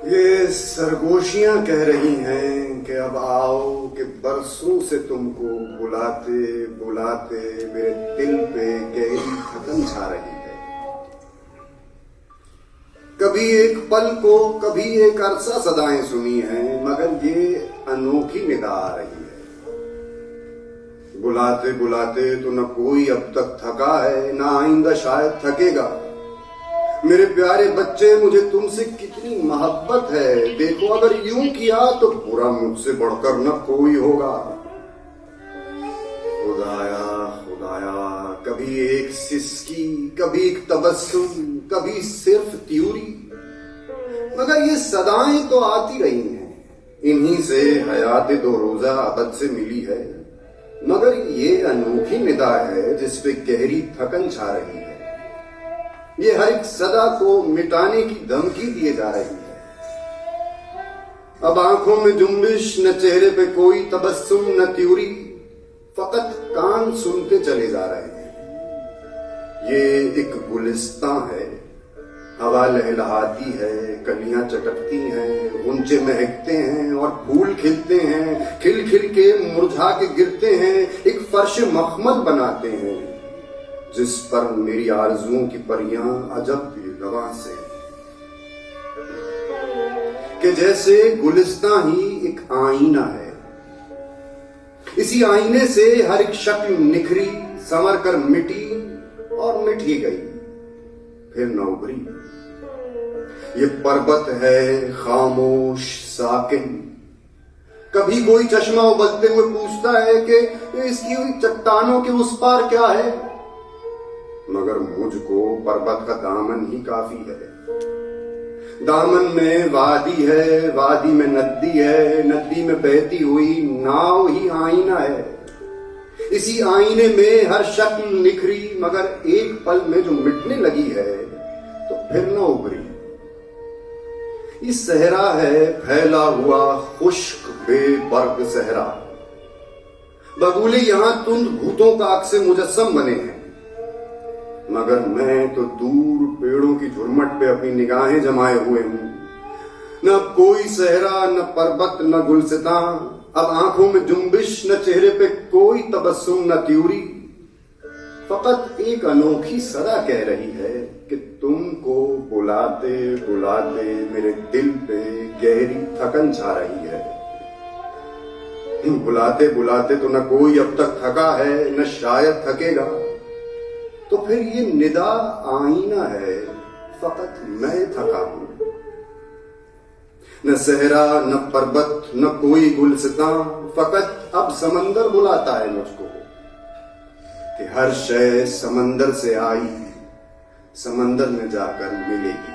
ये सरगोशियां कह रही हैं कि अब आओ, कि बरसों से तुमको बुलाते बुलाते मेरे दिल पे गहरी थकन छा रही है। कभी एक पल को, कभी एक अरसा सदाएं सुनी हैं, मगर ये अनोखी निदा आ रही है। बुलाते बुलाते तो न कोई अब तक थका है, ना आइंदा शायद थकेगा। मेरे प्यारे बच्चे, मुझे तुमसे कितनी मोहब्बत है। देखो, अगर यूं किया तो बुरा मुझसे बढ़कर न कोई होगा। खुदाया खुदाया, कभी एक सिसकी, कभी एक तबस्सुम, कभी सिर्फ त्यूरी, मगर ये सदाएं तो आती रही हैं। इन्हीं से हयात दो रोजा अबद से मिली है, मगर ये अनोखी निदा है जिसपे गहरी थकन छा रही है। ये हर एक सदा को मिटाने की धमकी दिए जा रही है। अब आंखों में जुम्बिश, न चेहरे पे कोई तबस्सुम, न त्यूरी, फकत कान सुनते चले जा रहे हैं। ये एक गुलिस्तां है, हवा लहलहाती है, कलियां चटकती हैं, गुंचे महकते हैं और फूल खिलते हैं, खिल खिल के मुरझा के गिरते हैं, एक फर्श मखमल बनाते हैं जिस पर मेरी आरज़ुओं की परियां अजब रवां से, कि जैसे गुलिस्तां ही एक आईना है। इसी आईने से हर एक शक्ल निखरी, संवर कर मिटी और मिट ही गई, फिर न उभरी। ये पर्वत है खामोश साकिन। कभी कोई चश्मा उबलते हुए पूछता है कि इसकी चट्टानों के उस पार क्या है, मगर मुझको पर्वत का दामन ही काफी है। दामन में वादी है, वादी में नदी है, नदी में बहती हुई नाव ही आईना है। इसी आईने में हर शक्ल निखरी, मगर एक पल में जो मिटने लगी है तो फिर न उभरी। इस सहरा है फैला हुआ खुश्क बेबर्ग सहरा। बगुले यहां तुंद भूतों का अक्स मुजस्सम बने हैं, मगर मैं तो दूर पेड़ों की झुरमट पे अपनी निगाहें जमाए हुए हूं। न कोई सहरा, न पर्वत, न गुलसितां, अब आंखों में जुम्बिश, न चेहरे पे कोई तबस्सुम, न त्यूरी, फकत एक अनोखी सदा कह रही है कि तुमको बुलाते बुलाते मेरे दिल पे गहरी थकन छा रही है। बुलाते बुलाते तो न कोई अब तक थका है, न शायद थकेगा, तो फिर ये निदा आईना है, फकत मैं थका हूं। न सहरा, न पर्वत, न कोई गुलसितां, फकत अब समंदर बुलाता है मुझको कि हर शय समंदर से आई, समंदर में जाकर मिलेगी।